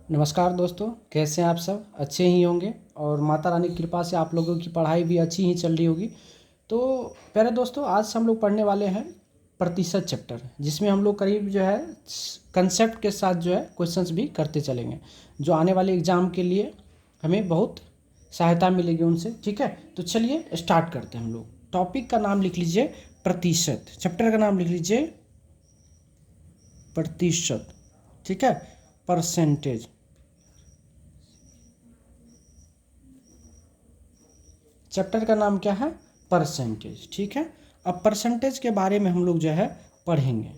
नमस्कार दोस्तों, कैसे हैं आप सब? अच्छे ही होंगे और माता रानी की कृपा से आप लोगों की पढ़ाई भी अच्छी ही चल रही होगी। तो प्यारे दोस्तों, आज से हम लोग पढ़ने वाले हैं प्रतिशत चैप्टर, जिसमें हम लोग करीब जो है कंसेप्ट के साथ जो है क्वेश्चंस भी करते चलेंगे, जो आने वाले एग्ज़ाम के लिए हमें बहुत सहायता मिलेगी उनसे। ठीक है, तो चलिए स्टार्ट करते हैं हम लोग। टॉपिक का नाम लिख लीजिए प्रतिशत, चैप्टर का नाम लिख लीजिए प्रतिशत। ठीक है, परसेंटेज। चैप्टर का नाम क्या है? परसेंटेज। ठीक है, अब परसेंटेज के बारे में हम लोग जो है पढ़ेंगे,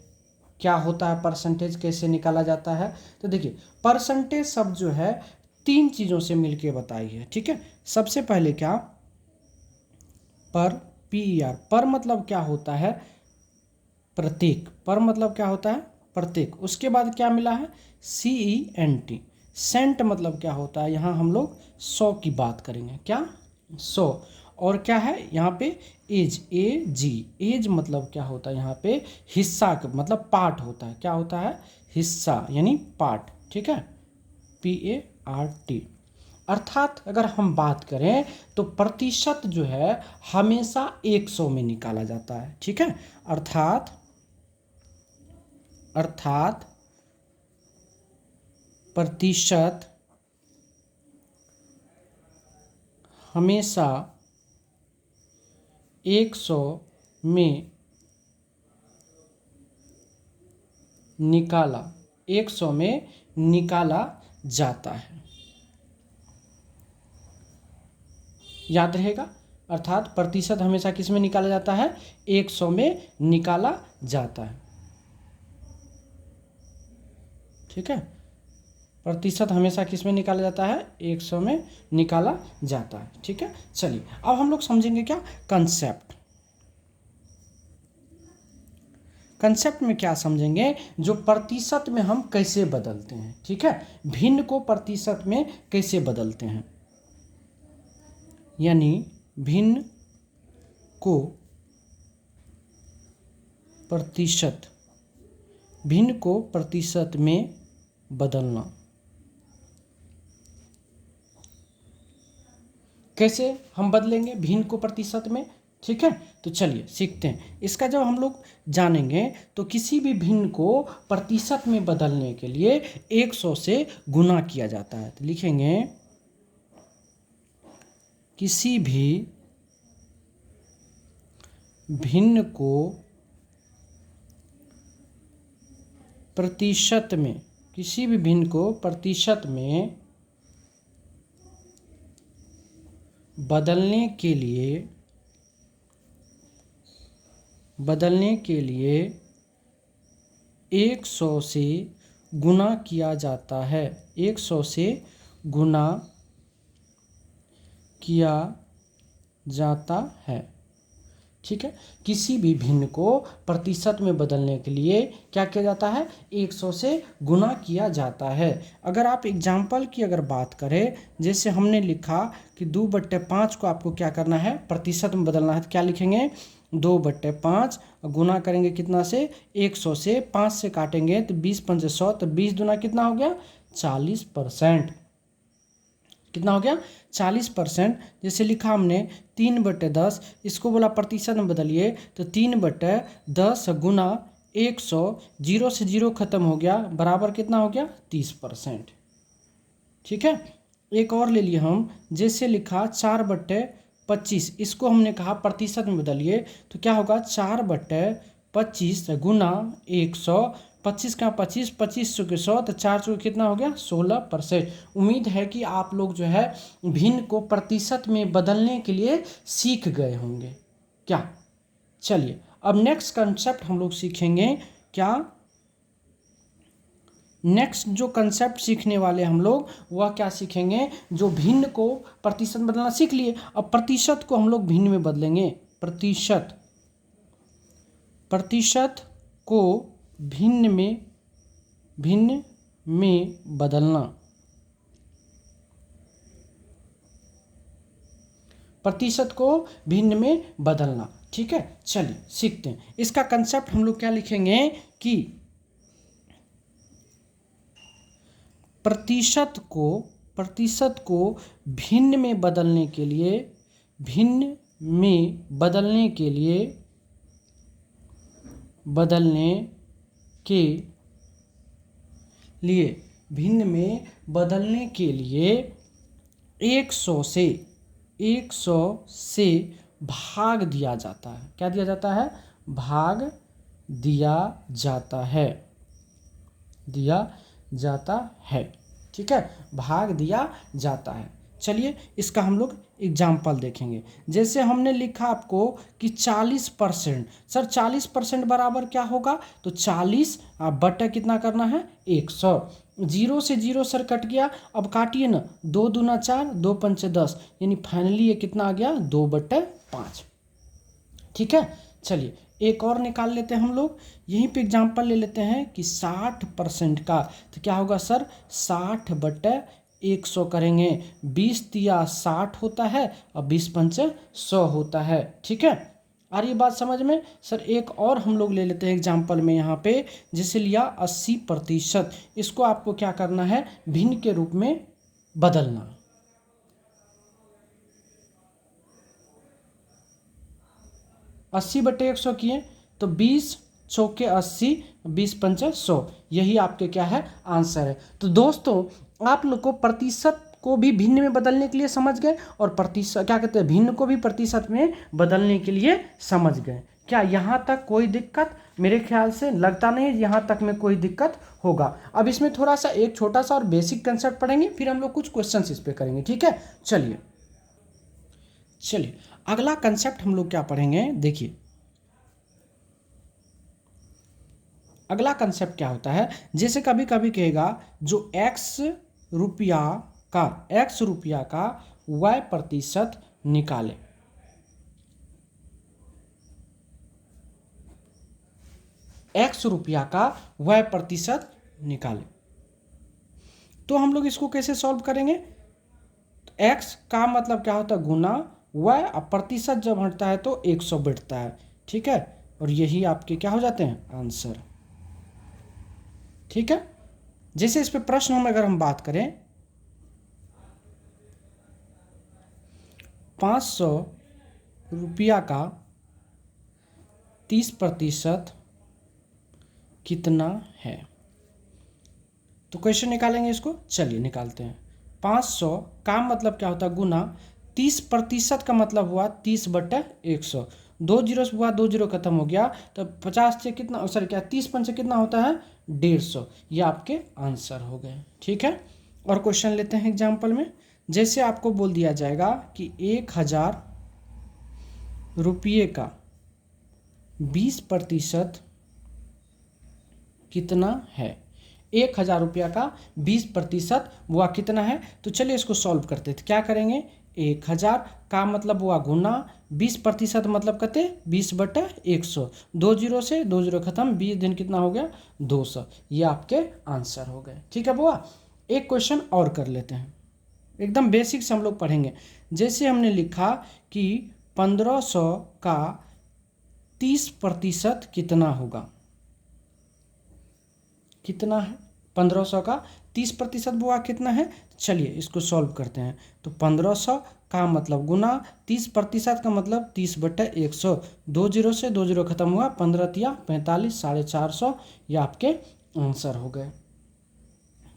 क्या होता है परसेंटेज, कैसे निकाला जाता है। तो देखिए, परसेंटेज शब्द जो है तीन चीज़ों से मिलके बताई है। ठीक है, सबसे पहले क्या, पर, PER, पर मतलब क्या होता है? प्रत्येक। पर मतलब क्या होता है? प्रत्येक। उसके बाद क्या मिला है? CENT। सेंट मतलब क्या होता है? यहाँ हम लोग 100 की बात करेंगे। क्या? 100। और क्या है यहाँ पे? As, AG। एज मतलब क्या होता है? यहाँ पे हिस्सा मतलब पार्ट होता है। क्या होता है? हिस्सा यानी पार्ट। ठीक है, PART। अर्थात अगर हम बात करें तो प्रतिशत जो है हमेशा 100 में निकाला जाता है। ठीक है, अर्थात प्रतिशत हमेशा 100 में निकाला 100 में निकाला जाता है। याद रहेगा, अर्थात प्रतिशत हमेशा किस में निकाला जाता है? 100 में निकाला जाता है। ठीक है, प्रतिशत हमेशा किस में निकाला जाता है? 100 में निकाला जाता है। ठीक है, चलिए अब हम लोग समझेंगे क्या कंसेप्ट। कंसेप्ट में क्या समझेंगे? जो प्रतिशत में हम कैसे बदलते हैं। ठीक है, भिन्न को प्रतिशत में कैसे बदलते हैं, यानी भिन्न को प्रतिशत, भिन्न को प्रतिशत में बदलना। कैसे हम बदलेंगे भिन्न को प्रतिशत में? ठीक है, तो चलिए सीखते हैं इसका। जब हम लोग जानेंगे तो किसी भी भिन्न को प्रतिशत में बदलने के लिए 100 से गुना किया जाता है। तो लिखेंगे किसी भी भिन्न को प्रतिशत में, किसी भी भिन्न को प्रतिशत में बदलने के लिए 100 से गुना किया जाता है। 100 से गुना किया जाता है। ठीक है, किसी भी भिन्न को प्रतिशत में बदलने के लिए क्या किया जाता है? 100 से गुना किया जाता है। अगर आप एग्जाम्पल की अगर बात करें, जैसे हमने लिखा कि 2/5 को आपको क्या करना है? प्रतिशत में बदलना है। तो क्या लिखेंगे? 2/5 गुना करेंगे कितना से? 100 से। 5 से काटेंगे तो 20 पंचे 100, तो 20 दूना कितना हो गया? 40%। कितना हो गया? 40%। जैसे लिखा हमने 3/10, इसको बोला प्रतिशत में बदलिए, तो 3/10 गुना 100, 0 से 0 खत्म हो गया, बराबर कितना हो गया? 30%। ठीक है, एक और ले लिए हम, जैसे लिखा 4/25, इसको हमने कहा प्रतिशत में बदलिए, तो क्या होगा? 4/25 गुना 100, 25 का 25, 25 के 100, तो 4 चौके कितना हो गया? 16%। उम्मीद है कि आप लोग जो है भिन्न को प्रतिशत में बदलने के लिए सीख गए होंगे। क्या? चलिए अब नेक्स्ट कंसेप्ट हम लोग सीखेंगे। क्या? नेक्स्ट जो कंसेप्ट सीखने वाले हम लोग, वह क्या सीखेंगे? जो भिन्न को प्रतिशत में बदलना सीख लिए, अब प्रतिशत को हम लोग भिन्न में बदलेंगे। प्रतिशत को भिन्न में बदलना। प्रतिशत को भिन्न में बदलना। ठीक है, चलिए सीखते हैं इसका कंसेप्ट। हम लोग क्या लिखेंगे कि प्रतिशत को भिन्न में बदलने के लिए भिन्न में बदलने के लिए 100 से भाग दिया जाता है। क्या दिया जाता है? भाग दिया जाता है। ठीक है, भाग दिया जाता है। चलिए इसका हम लोग एग्जाम्पल देखेंगे। जैसे हमने लिखा आपको कि 40%, सर 40% बराबर क्या होगा? तो 40 बटा कितना करना है? 100। 0 से 0 सर कट गया, अब काटिए ना, 2 दूना 4, 2 पंचे 10, यानी फाइनली ये कितना आ गया? 2/5। ठीक है, चलिए एक और निकाल लेते हैं हम लोग। यहीं पे एग्जाम्पल ले लेते हैं कि 60% का, तो क्या होगा सर? 60/100 करेंगे। 20 तिया 60 होता है और 20 पंचे 100 होता है। ठीक है, आ रही बात समझ में? सर एक और हम लोग ले लेते हैं एग्जाम्पल में यहाँ पे, जैसे लिया 80%। इसको आपको क्या करना है? भिन्न के रूप में बदलना। 80/100 किए तो 20 चौके 80, 20 पंचे 100, यही आपके क्या है? आंसर है। तो दोस्तों आप लोग को प्रतिशत को भी भिन्न में बदलने के लिए समझ गए, और प्रतिशत क्या कहते हैं, भिन्न को भी प्रतिशत में बदलने के लिए समझ गए। क्या यहाँ तक कोई दिक्कत? मेरे ख्याल से लगता नहीं यहाँ तक में कोई दिक्कत होगा। अब इसमें थोड़ा सा एक छोटा सा और बेसिक कंसेप्ट पढ़ेंगे, फिर हम लोग कुछ क्वेश्चंस इस पे करेंगे। ठीक है, चलिए अगला कंसेप्ट हम लोग क्या पढ़ेंगे, देखिए अगला कंसेप्ट क्या होता है। जैसे कभी कभी कहेगा जो x रुपया का y% निकाले। x रुपया का y% निकाले, तो हम लोग इसको कैसे सॉल्व करेंगे? x का मतलब क्या होता है? गुना y, अब प्रतिशत जब हटता है तो 100 बैठता है। ठीक है, और यही आपके क्या हो जाते हैं? आंसर। ठीक है, जैसे इस पे प्रश्न में अगर हम बात करें, 500 रुपया का 30% कितना है? तो क्वेश्चन निकालेंगे इसको। चलिए निकालते हैं। 500 का मतलब क्या होता है? गुना 30% का मतलब हुआ 30/100। 2 जीरो से हुआ, 2 जीरो खत्म हो गया, तो 50 से कितना, सॉरी क्या 30 पंच से कितना होता है? 150। ये आपके आंसर हो गए। ठीक है, और क्वेश्चन लेते हैं एग्जाम्पल में। जैसे आपको बोल दिया जाएगा कि 1000 रुपये का 20% कितना है? 1000 रुपया का 20% हुआ कितना है? तो चलिए इसको सॉल्व करते थे। क्या करेंगे? 1000 का मतलब हुआ गुना 20% मतलब कहते 20/100। 2 जीरो से 2 जीरो खत्म, 20 दिन कितना हो गया? 200। ये आपके आंसर हो गए। ठीक है बुआ, एक क्वेश्चन और कर लेते हैं, एकदम बेसिक से हम लोग पढ़ेंगे। जैसे हमने लिखा कि 1500 का 30% कितना होगा? कितना है? 1500 का 30% बुआ कितना है? चलिए इसको सॉल्व करते हैं। तो 1500 का मतलब गुना 30% का मतलब 30/100। 2 जीरो से 2 जीरो खत्म हुआ, 15 तिया 45, 450। ये आपके आंसर हो गए।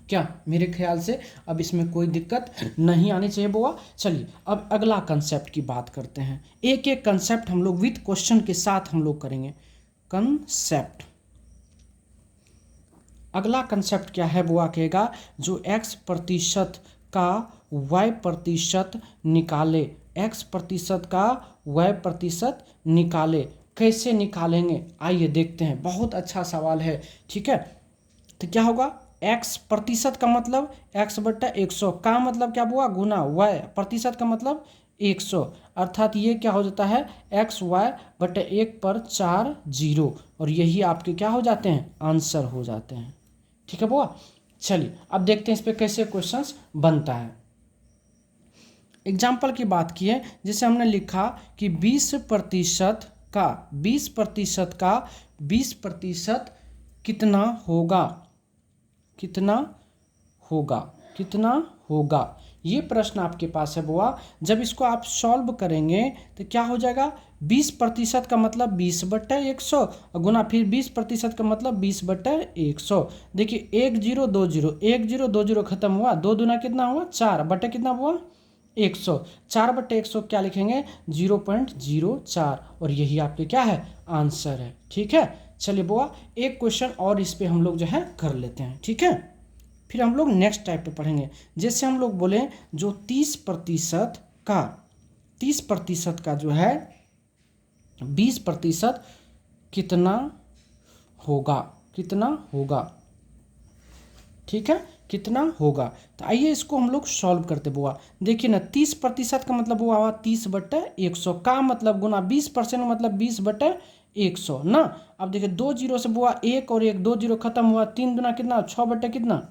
क्या मेरे ख्याल से अब इसमें कोई दिक्कत नहीं आनी चाहिए बुआ। चलिए अब अगला कंसेप्ट की बात करते हैं। एक एक कंसेप्ट हम लोग विद क्वेश्चन के साथ हम लोग करेंगे। कंसेप्ट, अगला कंसेप्ट क्या है बुआ? कहेगा जो x% का y% निकाले। x% का y% निकाले। कैसे निकालेंगे आइए देखते हैं। बहुत अच्छा सवाल है। ठीक है, तो क्या होगा? x% का मतलब x/100 का मतलब क्या बुआ? गुना y% का मतलब 100, अर्थात ये क्या हो जाता है? xy/1 पर 4 जीरो, और यही आपके क्या हो जाते हैं? आंसर हो जाते हैं। ठीक है बुआ, चलिए अब देखते हैं इस पे कैसे क्वेश्चंस बनता है। एग्जाम्पल की बात की है, जैसे हमने लिखा कि 20% का 20% कितना होगा? कितना होगा, कितना होगा, ये प्रश्न आपके पास है बुआ। जब इसको आप सॉल्व करेंगे तो क्या हो जाएगा, 20% का मतलब 20/100 गुना फिर 20% का मतलब 20/100। देखिए 1 0 2 0, 1 0 2 0 खत्म हुआ, 2 दूना कितना हुआ 4 बटे कितना हुआ 100, 4/100 क्या लिखेंगे 0.04, और यही आपके क्या है आंसर है। ठीक है, चलिए बुआ एक क्वेश्चन और इस पे हम लोग जो है कर लेते हैं। ठीक है, फिर हम लोग नेक्स्ट टाइप पे पढ़ेंगे। जैसे हम लोग बोले जो 30% का जो है 20% कितना होगा, कितना होगा। ठीक है, कितना होगा। तो आइए इसको हम लोग सॉल्व करते बुआ। देखिए ना 30% का मतलब हुआ 30/100 का मतलब गुना 20% मतलब 20/100 ना। अब देखिए 2 0 से बुआ 1 और 1 2 0 खत्म हुआ, 3 दूना कितना 6 बटे कितना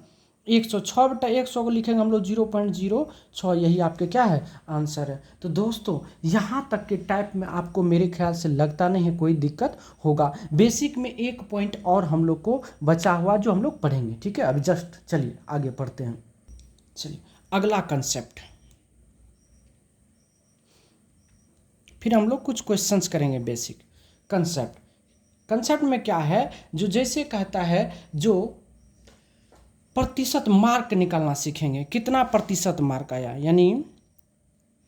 100, 6/100 को लिखेंगे हम लोग 0.06, यही आपके क्या है आंसर है। तो दोस्तों यहाँ तक के टाइप में आपको मेरे ख्याल से लगता नहीं है कोई दिक्कत होगा। बेसिक में एक पॉइंट और हम लोग को बचा हुआ जो हम लोग पढ़ेंगे। ठीक है, अभी जस्ट चलिए आगे पढ़ते हैं। चलिए अगला कंसेप्ट, फिर हम लोग कुछ क्वेश्चंस करेंगे। बेसिक कंसेप्ट में क्या है, जो जैसे कहता है जो प्रतिशत मार्क निकालना सीखेंगे, कितना प्रतिशत मार्क आया, यानी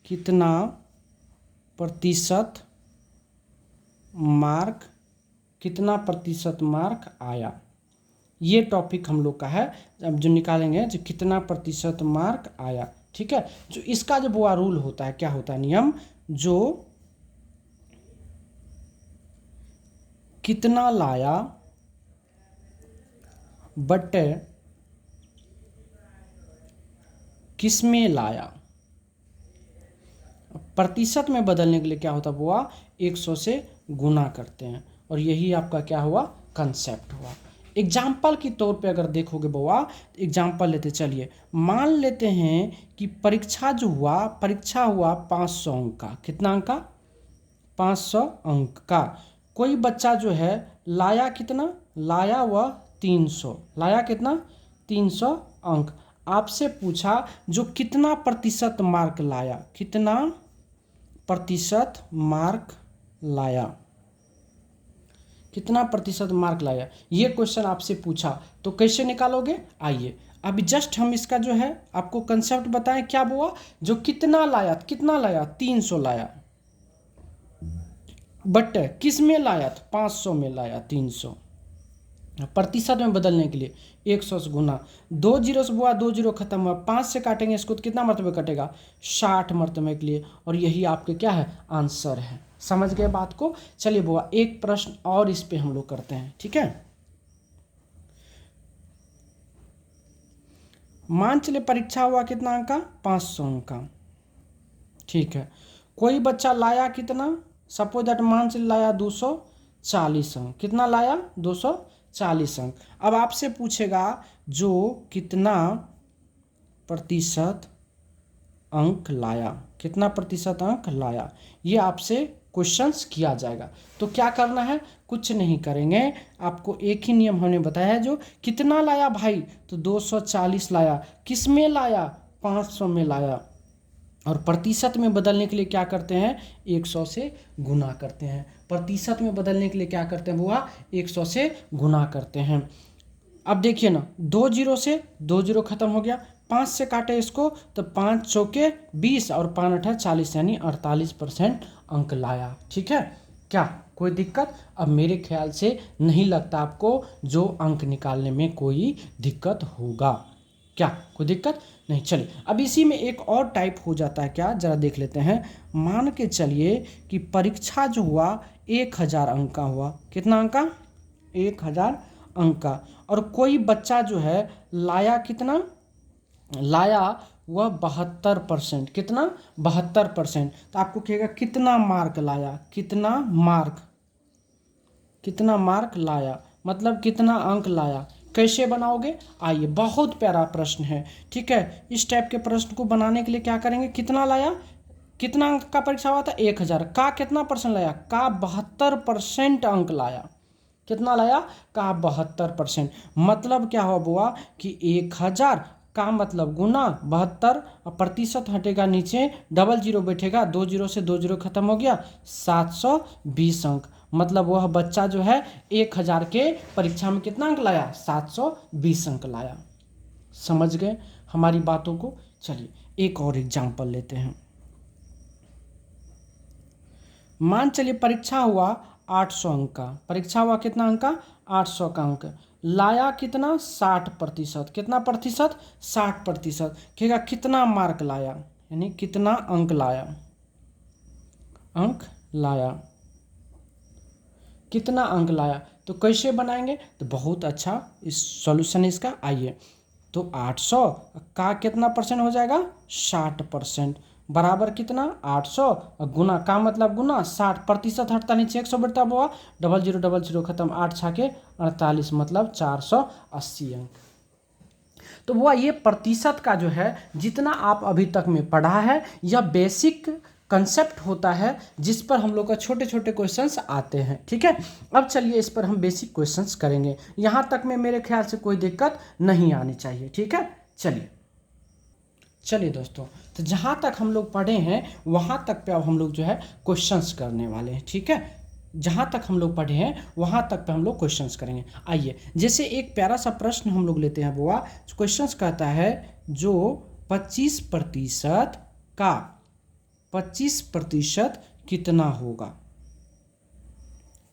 कितना प्रतिशत मार्क, कितना प्रतिशत मार्क आया, ये टॉपिक हम लोग का है। अब जो निकालेंगे जो कितना प्रतिशत मार्क आया। ठीक है, जो इसका जो वो रूल होता है, क्या होता है नियम, जो कितना लाया बटे किसमें लाया, प्रतिशत में बदलने के लिए क्या होता है बुआ 100 से गुना करते हैं, और यही आपका क्या हुआ कंसेप्ट हुआ। एग्जाम्पल के तौर पे अगर देखोगे बुआ, एग्जाम्पल लेते चलिए, मान लेते हैं कि परीक्षा हुआ 500 अंक का, कितना अंक का 500 अंक का। कोई बच्चा जो है लाया कितना, लाया वह 300, लाया कितना 300 अंक। आपसे पूछा जो कितना प्रतिशत मार्क लाया, कितना प्रतिशत मार्क लाया, कितना प्रतिशत मार्क लाया, ये क्वेश्चन आपसे पूछा तो कैसे निकालोगे। आइए अभी जस्ट हम इसका जो है आपको कंसेप्ट बताएं। क्या हुआ, जो कितना लाया 300 लाया, बट किस में लाया 500 में लाया 300, प्रतिशत में बदलने के लिए 100 से गुना, 2 0 से बुआ 2 0 खत्म हुआ, 5 से काटेंगे इसको तो कितना मरतबे कटेगा 60 मरतबे के लिए, और यही आपके क्या है आंसर है। समझ गए बात को। चलिए बुआ एक प्रश्न और इस पे हम लोग करते हैं। ठीक है, मान चले परीक्षा हुआ कितना अंक का 500 अंक का। ठीक है, कोई बच्चा लाया कितना, सपोज दैट मान चले लाया 240 अंक, कितना लाया 240 अंक। अब आपसे पूछेगा जो कितना प्रतिशत अंक लाया, कितना प्रतिशत अंक लाया, ये आपसे क्वेश्चंस किया जाएगा। तो क्या करना है, कुछ नहीं करेंगे, आपको एक ही नियम हमने बताया है, जो कितना लाया भाई तो 240 लाया, किस में लाया 500 में लाया, और प्रतिशत में बदलने के लिए क्या करते हैं 100 से गुना करते हैं। प्रतिशत में बदलने के लिए क्या करते हैं बुआ 100 से गुना करते हैं। अब देखिए ना 2 0 से 2 0 खत्म हो गया, 5 से काटे इसको तो 5 चौके 20 और 5 8 40, यानी 48% अंक लाया। ठीक है, क्या कोई दिक्कत। अब मेरे ख्याल से नहीं लगता आपको जो अंक निकालने में कोई दिक्कत होगा, क्या कोई दिक्कत नहीं। चलिए अब इसी में एक और टाइप हो जाता है, क्या जरा देख लेते हैं। मान के चलिए कि परीक्षा जो हुआ 1000 अंक का हुआ, कितना अंक का 1000 अंक का, और कोई बच्चा जो है लाया कितना, लाया वह 72%, कितना 72%। तो आपको कहेगा कितना मार्क लाया, कितना मार्क लाया, मतलब कितना अंक लाया। कैसे बनाओगे, आइए बहुत प्यारा प्रश्न है। ठीक है, इस टाइप के प्रश्न को बनाने के लिए क्या करेंगे, कितना लाया, कितना अंक का परीक्षा हुआ था 1000 का, कितना परसेंट लाया का 72% अंक लाया, कितना लाया का 72%। मतलब क्या हुआ बुआ कि 1000 का मतलब गुना 72 और प्रतिशत हटेगा नीचे, डबल जीरो बैठेगा, 2 जीरो से 2 जीरो खत्म हो गया, 720 अंक। मतलब वह बच्चा जो है 1000 के परीक्षा में कितना अंक लाया? 720 अंक लाया। समझ गए हमारी बातों को? चलिए एक और एग्जाम्पल लेते हैं। मान चलिए परीक्षा हुआ 800 अंक का, परीक्षा हुआ कितना अंक का? 800 का अंक, लाया कितना? 60%। कितना प्रतिशत? 60%। कहेगा कितना मार्क लाया, यानी कितना अंक लाया, अंक लाया, कितना अंक लाया। तो कैसे बनाएंगे? तो बहुत अच्छा इस सॉल्यूशन इसका, आइए। तो 800 का कितना परसेंट हो जाएगा? 60%, बराबर कितना? 800 और गुना का मतलब गुना 60%, हटता नीचे 100 बढ़ता हुआ, डबल जीरो खत्म, 8 छाके 48, मतलब 480 अंक। तो वो ये प्रतिशत का जो है जितना आप अभी तक में पढ़ा है, यह बेसिक कंसेप्ट होता है जिस पर हम लोग का छोटे छोटे क्वेश्चंस आते हैं। ठीक है, अब चलिए इस पर हम बेसिक क्वेश्चंस करेंगे। यहाँ तक में मेरे ख्याल से कोई दिक्कत नहीं आनी चाहिए। ठीक है, चलिए दोस्तों, तो जहाँ तक हम लोग पढ़े हैं वहाँ तक पे अब हम लोग जो है क्वेश्चंस करने वाले हैं। ठीक है, जहाँ तक हम लोग पढ़े हैं वहाँ तक पे हम लोग क्वेश्चंस करेंगे। आइए, जैसे एक प्यारा सा प्रश्न हम लोग लेते हैं बुआ। क्वेश्चंस कहता है जो 25% का 25% कितना होगा,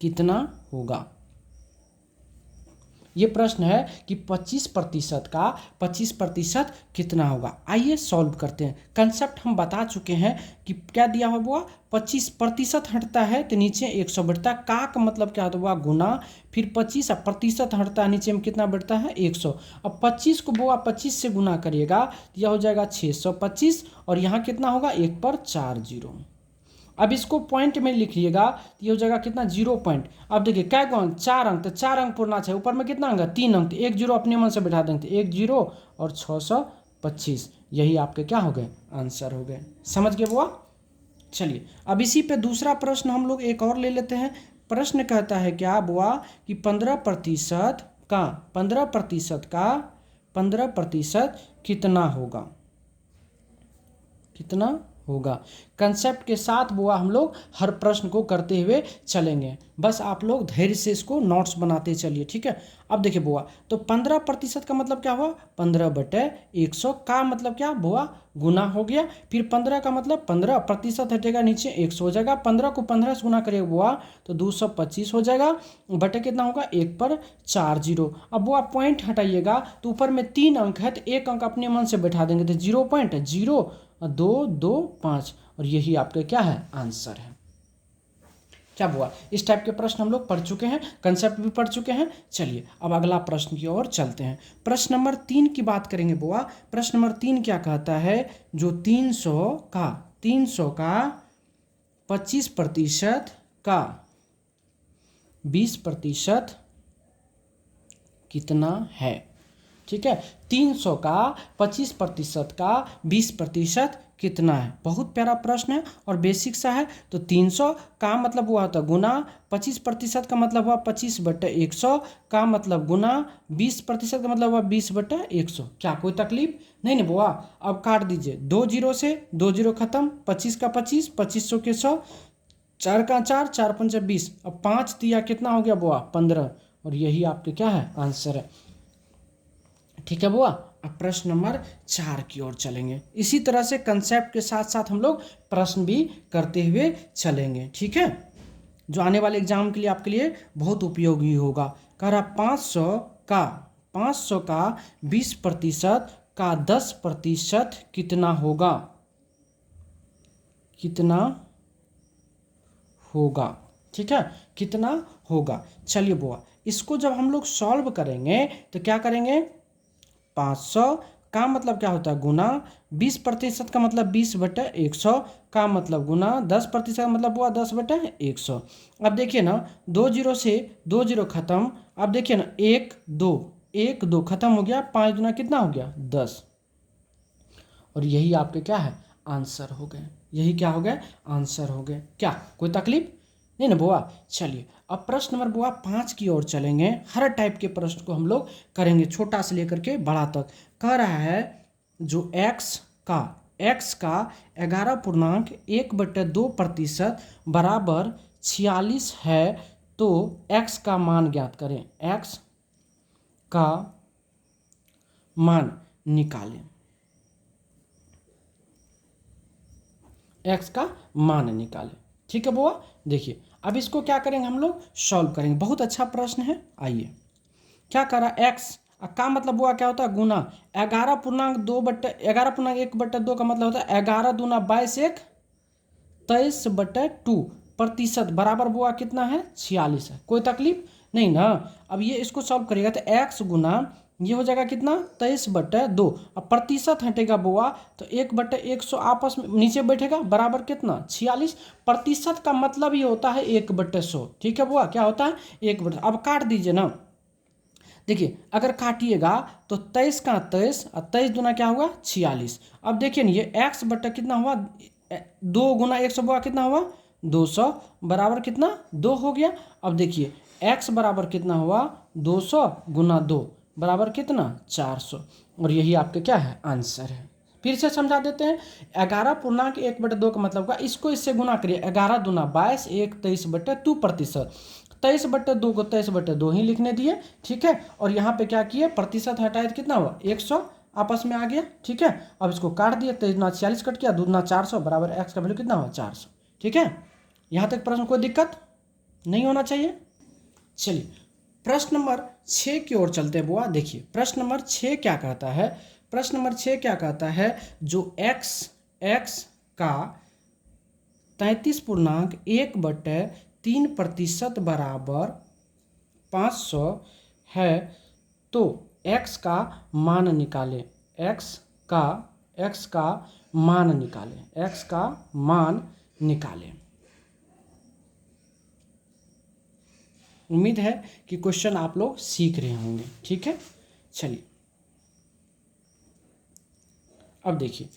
कितना होगा। ये प्रश्न है कि 25% का 25% कितना होगा। आइए सॉल्व करते हैं। कंसेप्ट हम बता चुके हैं कि क्या दिया हुआ, 25% हटता है तो नीचे 100 बढ़ता है, का मतलब क्या होता है? गुना, फिर 25 प्रतिशत हटता है, नीचे में कितना बढ़ता है? 100। अब 25 को बुआ 25 से गुना करिएगा तो यह हो जाएगा 625, और यहाँ कितना होगा? 1 पर 4 जीरो। अब इसको पॉइंट में लिखिएगा तो ये हो जाएगा कितना? 0 पॉइंट। अब देखिए क्या कौन? 4 अंक, तो 4 अंक पूर्णा चाहिए, ऊपर में कितना अंक है? 3 अंक, तो 1 जीरो अपने मन से बैठा देंगे, 1 जीरो और 625, यही आपके क्या हो गए? आंसर हो गए। समझ गए बुआ? चलिए अब इसी पे दूसरा प्रश्न हम लोग एक और ले लेते हैं। प्रश्न कहता है क्या बुआ कि 15% का 15% कितना होगा, कितना होगा। कंसेप्ट के साथ बुआ हम लोग हर प्रश्न को करते हुए चलेंगे, बस आप लोग धैर्य से इसको नोट्स बनाते चलिए। ठीक है, अब देखिए बुआ, तो 15% का मतलब क्या हुआ? 15/100, का मतलब क्या बुआ? गुना हो गया, फिर 15 का मतलब 15% हटेगा नीचे 100 हो जाएगा, 15 को 15 से गुना करिएगा बुआ तो 225 हो जाएगा, बटे कितना होगा? 1 पर 4 जीरो। अब बुआ पॉइंट हटाइएगा तो ऊपर में 3 अंक है, तो 1 अंक अपने मन से बैठा देंगे, तो 0.0 225, और यही आपका क्या है? आंसर है। क्या हुआ? इस टाइप के प्रश्न हम लोग पढ़ चुके हैं, कंसेप्ट भी पढ़ चुके हैं। चलिए अब अगला प्रश्न की ओर चलते हैं। प्रश्न नंबर 3 की बात करेंगे बुआ। प्रश्न नंबर 3 क्या कहता है? जो 300 का 25% का 20% कितना है। ठीक है, 300 का 25% का 20% कितना है। बहुत प्यारा प्रश्न है और बेसिक सा है। तो 300 का मतलब हुआ था गुना, 25% का मतलब हुआ 25/100, का मतलब गुना, 20% का मतलब हुआ 20/100। क्या कोई तकलीफ नहीं ना बुआ? अब काट दीजिए, 2 जीरो से 2 जीरो खत्म, 25 का 25, 2500 के 100, 4 का 4, 4 पंचा 20, अब 5 दिया कितना हो गया बुआ? 15, और यही आपके क्या है? आंसर है। ठीक है बुआ, अब प्रश्न नंबर 4 की ओर चलेंगे। इसी तरह से कंसेप्ट के साथ साथ हम लोग प्रश्न भी करते हुए चलेंगे। ठीक है, जो आने वाले एग्जाम के लिए आपके लिए बहुत उपयोगी होगा। कह रहा 500 का 20% का 10% कितना होगा, कितना होगा। ठीक है, कितना होगा। चलिए बुआ, इसको जब हम लोग सॉल्व करेंगे तो क्या करेंगे? 500 का मतलब क्या होता है? गुना, 20% का मतलब 20/100, का मतलब गुना, 10% का मतलब हुआ 10/100। अब देखिए ना, 2 जीरो से 2 जीरो खत्म, अब देखिए ना 1 2 खत्म हो गया, 5 गुना कितना हो गया? 10, और यही आपके क्या है? आंसर हो गए। यही क्या हो गए? आंसर हो गए। क्या कोई तकलीफ नहीं ना बुआ। चलिए अब प्रश्न नंबर बुआ 5 की ओर चलेंगे। हर टाइप के प्रश्न को हम लोग करेंगे, छोटा से लेकर के बड़ा तक। कह रहा है जो x का 11.1/2% बराबर 46 है, तो x का मान ज्ञात करें। x का मान निकालें। x का मान निकालें। ठीक है बुआ। देखिए अब इसको क्या करेंगे, हम लोग सॉल्व करेंगे। बहुत अच्छा प्रश्न है। आइए क्या करा, x का मतलब बुआ क्या होता है, गुना 11.1/2 का मतलब होता है 11 दूना 22 1 23/2 प्रतिशत बराबर बुआ कितना है, 46 है। कोई तकलीफ नहीं ना। अब ये इसको सॉल्व करिएगा तो x गुना ये हो जाएगा कितना, 23/2। अब प्रतिशत हटेगा बुआ तो 1/100 आपस में नीचे बैठेगा, बराबर कितना, 46। प्रतिशत का मतलब ये होता है 1/100। ठीक है बुआ, क्या होता है 1/100। अब काट दीजिए ना। देखिए अगर काटिएगा तो 23 का 23 और 23 दूना क्या हुआ, 46। अब देखिए ना ये x बट्टा कितना हुआ, 2 गुना 100 बुआ कितना हुआ, 200 बराबर कितना, 2 हो गया। अब देखिए x बराबर कितना हुआ, 200 गुना 2 बराबर कितना, 400। और यही आपके क्या है, आंसर है। फिर से समझा देते हैं। 11.1/2 का मतलब होगा, इसको इससे गुना करिए, 11 दूना 22 1 23/2 प्रतिशत। 23/2 को 23/2 ही लिखने दिए। ठीक है, और यहाँ पे क्या किए, प्रतिशत हटाए तो कितना हुआ, 100 आपस में आ गया। ठीक है, अब इसको काट दिए, 23 दूना 46 कट गया, 2 दूना 400 बराबर x का वैल्यू कितना हुआ, 400। ठीक है, यहाँ तक प्रश्न कोई दिक्कत नहीं होना चाहिए। चलिए प्रश्न नंबर 6 की ओर चलते हैं बुआ। देखिए प्रश्न नंबर 6 क्या कहता है, प्रश्न नंबर 6 क्या कहता है, जो x का 33.1/3% बराबर 500 है, तो x का मान निकालें। x का मान निकालें। x का मान निकालें। उम्मीद है कि क्वेश्चन आप लोग सीख रहे होंगे। ठीक है, चलिए अब देखिए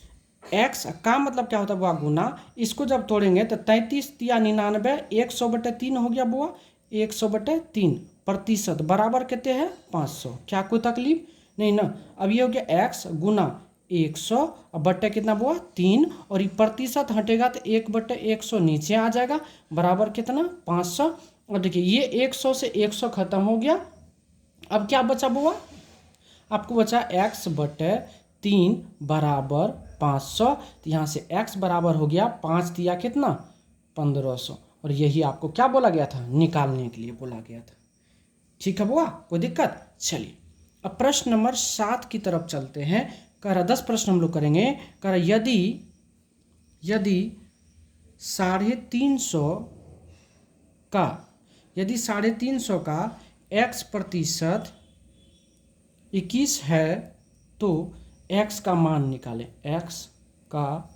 x का मतलब क्या होता है बुआ, गुना। इसको जब तोड़ेंगे तो 33 या 99 100/3 हो गया बुआ, 100/3 प्रतिशत बराबर कितने हैं, 500। क्या कोई तकलीफ नहीं ना। अब ये हो गया x गुना 100 बट्टे कितना बुआ, 3, और ये प्रतिशत हटेगा तो 1/100 नीचे आ जाएगा, बराबर कितना, 500। और देखिए ये 100 से 100 खत्म हो गया। अब क्या बचा बुआ, आपको बचा x/3 बराबर 500। तो यहाँ से x बराबर हो गया 5 दिया कितना, 1500। और यही आपको क्या बोला गया था, निकालने के लिए बोला गया था। ठीक है बुआ, कोई दिक्कत। चलिए अब प्रश्न नंबर 7 की तरफ चलते हैं। कह रहा 10 प्रश्न हम लोग करेंगे। कह रहा यदि 350 का x% 21 है, तो x का मान निकालें। x का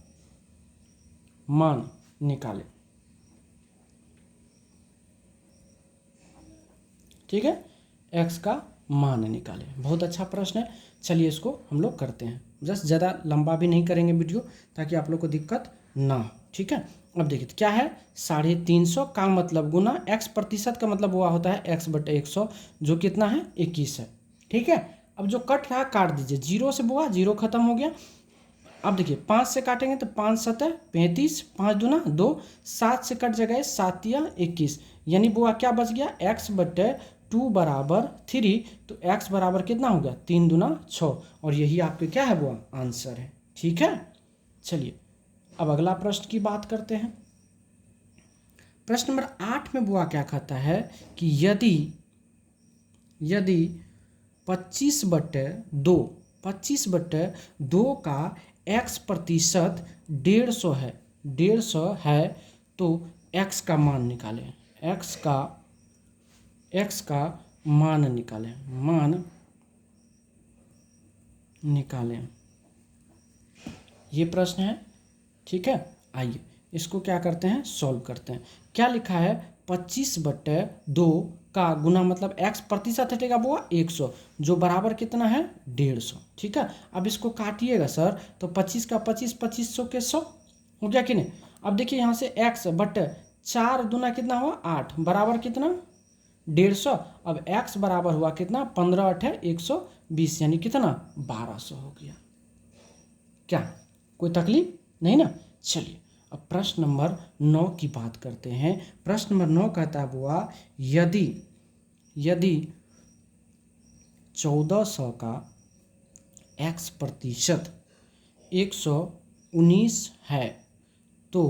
मान निकालें। ठीक है, x का मान निकालें। बहुत अच्छा प्रश्न है। चलिए इसको हम लोग करते हैं। जस्ट ज़्यादा लंबा भी नहीं करेंगे वीडियो, ताकि आप लोग को दिक्कत ना हो। ठीक है, अब देखिए क्या है, 350 का मतलब गुना x% का मतलब हुआ होता है x/100, जो कितना है, 21 है। ठीक है, अब जो कट रहा काट दीजिए, 0 से बुआ 0 खत्म हो गया। अब देखिए 5 से काटेंगे तो 5 7 35, 5 दूना 2, 7 से कट जाएगा 7 या 21, यानी बुआ क्या बच गया, x/2 बराबर 3। तो x बराबर कितना हो गया, 3 दूना 6। और यही आपके क्या है बुआ, आंसर है। ठीक है, चलिए अब अगला प्रश्न की बात करते हैं। प्रश्न नंबर 8 में बुआ क्या कहता है कि यदि 25/2 का x% 150 है, तो x का मान निकालें। x का मान निकालें। ये प्रश्न है। ठीक है, आइए इसको क्या करते हैं, सॉल्व करते हैं। क्या लिखा है, 25/2 का गुना मतलब x% हटेगा बुआ 100, जो बराबर कितना है, 150। ठीक है, अब इसको काटिएगा सर तो 25 का 25 2500 के 100 हो गया कि नहीं। अब देखिए यहाँ से x/, 4 दूना कितना हुआ 8 बराबर कितना 150। अब x बराबर हुआ कितना 15 8 120 यानी कितना 1200 हो गया। क्या कोई तकलीफ नहीं ना। चलिए अब प्रश्न नंबर 9 की बात करते हैं। प्रश्न नंबर 9 कहता है बुआ यदि 1400 का x प्रतिशत 119 है तो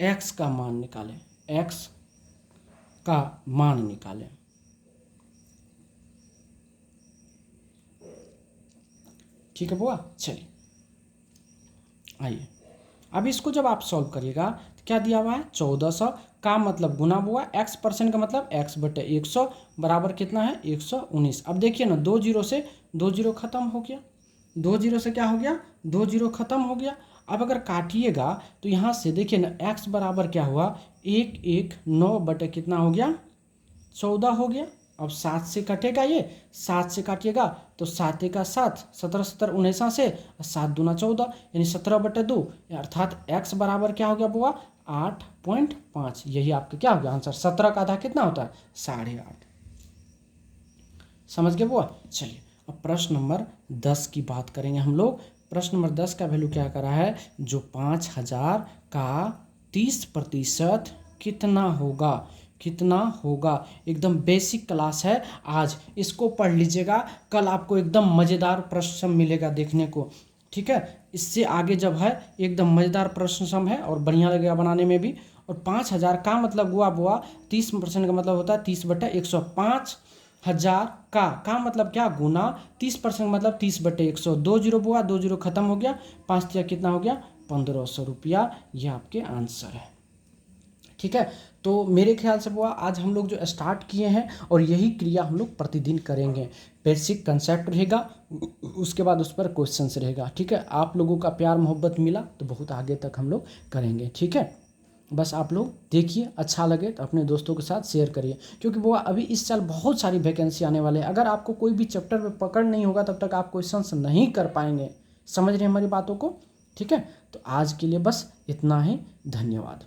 x का मान निकालें। x का मान निकालें। ठीक है बुआ। चलिए आइए अब इसको जब आप सॉल्व करिएगा तो क्या दिया हुआ है 1400 का मतलब गुना हुआ x% का मतलब x बटे 100 बराबर कितना है 119। अब देखिए ना 2 जीरो से 2 जीरो खत्म हो गया। 2 जीरो से क्या हो गया 2 जीरो खत्म हो गया। अब अगर काटिएगा तो यहाँ से देखिए ना x बराबर क्या हुआ 119 बटे कितना हो गया 14 हो गया। अब 7 से कटेगा ये 7 से काटिएगा तो 7 का 7 17 17 19 से 7 दूना 14 यानी 17 बटे 2 अर्थात x बराबर क्या हो गया बुआ 8.5। यही आपका क्या हो गया आंसर। 17 का आधा कितना होता है 8.5। समझ गए बुआ। चलिए अब प्रश्न नंबर 10 की बात करेंगे हम लोग। प्रश्न नंबर 10 का वैल्यू क्या कर रहा है जो 5000 का 30% कितना होगा कितना होगा। एकदम बेसिक क्लास है आज, इसको पढ़ लीजिएगा। कल आपको एकदम मज़ेदार प्रश्न मिलेगा देखने को। ठीक है इससे आगे जब है एकदम मज़ेदार प्रश्न सम है और बढ़िया लगेगा बनाने में भी। और 5000 का मतलब हुआ बुआ 30% का मतलब होता है 30 बटे 100। 5000 का मतलब क्या गुना 30% मतलब 30 बटे 100। 2 जीरो बुआ 2 जीरो खत्म हो गया 5 कितना हो गया 1500 रुपया। ये आपके आंसर है। ठीक है तो मेरे ख्याल से बुआ आज हम लोग जो स्टार्ट किए हैं और यही क्रिया हम लोग प्रतिदिन करेंगे। बेसिक कंसेप्ट रहेगा उसके बाद उस पर क्वेश्चंस रहेगा। ठीक है आप लोगों का प्यार मोहब्बत मिला तो बहुत आगे तक हम लोग करेंगे। ठीक है बस आप लोग देखिए अच्छा लगे तो अपने दोस्तों के साथ शेयर करिए क्योंकि बुआ अभी इस साल बहुत सारी वैकेंसी आने वाले हैं। अगर आपको कोई भी चैप्टर में पकड़ नहीं होगा तब तक आप क्वेश्चंस नहीं कर पाएंगे। समझ रहे हैं हमारी बातों को। ठीक है तो आज के लिए बस इतना ही। धन्यवाद।